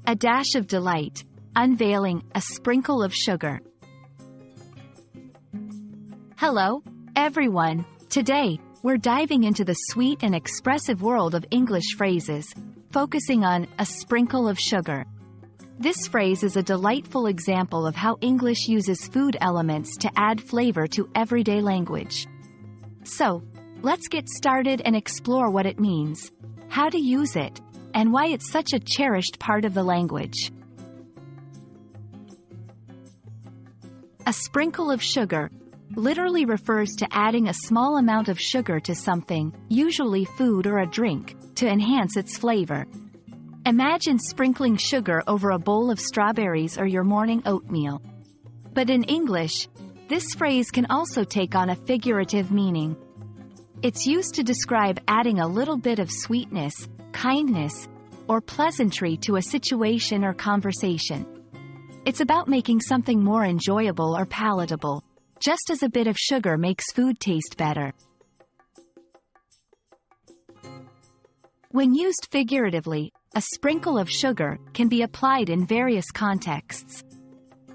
A dash of delight. Unveiling, a sprinkle of sugar. Hello, everyone. Today, we're diving into the sweet and expressive world of English phrases, focusing on a sprinkle of sugar. This phrase is a delightful example of how English uses food elements to add flavor to everyday language. So, let's get started and explore what it means, how to use it, and why it's such a cherished part of the language. A sprinkle of sugar literally refers to adding a small amount of sugar to something, usually food or a drink, to enhance its flavor. Imagine sprinkling sugar over a bowl of strawberries or your morning oatmeal. But in English, this phrase can also take on a figurative meaning. It's used to describe adding a little bit of sweetness, kindness, or pleasantry to a situation or conversation. It's about making something more enjoyable or palatable, just as a bit of sugar makes food taste better. When used figuratively, a sprinkle of sugar can be applied in various contexts.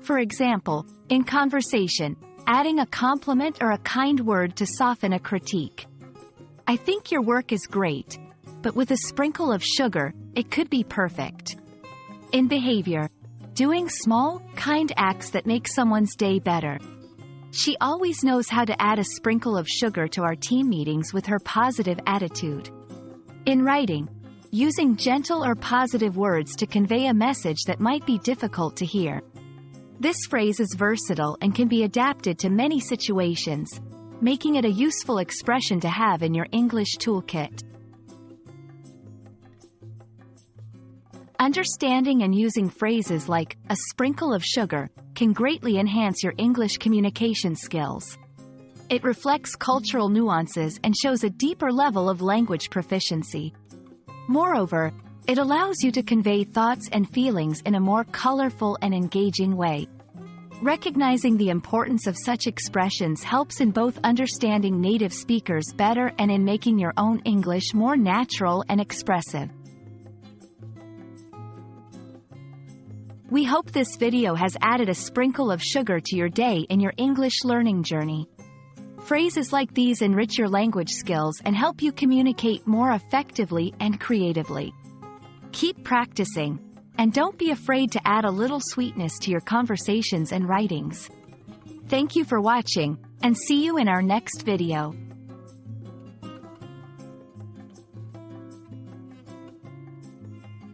For example, in conversation, adding a compliment or a kind word to soften a critique. "I think your work is great, but with a sprinkle of sugar, it could be perfect." In behavior, doing small, kind acts that make someone's day better. "She always knows how to add a sprinkle of sugar to our team meetings with her positive attitude." In writing, using gentle or positive words to convey a message that might be difficult to hear. This phrase is versatile and can be adapted to many situations, making it a useful expression to have in your English toolkit. Understanding and using phrases like a sprinkle of sugar can greatly enhance your English communication skills. It reflects cultural nuances and shows a deeper level of language proficiency. Moreover, it allows you to convey thoughts and feelings in a more colorful and engaging way. Recognizing the importance of such expressions helps in both understanding native speakers better and in making your own English more natural and expressive. We hope this video has added a sprinkle of sugar to your day in your English learning journey. Phrases like these enrich your language skills and help you communicate more effectively and creatively. Keep practicing, and don't be afraid to add a little sweetness to your conversations and writings. Thank you for watching, and see you in our next video.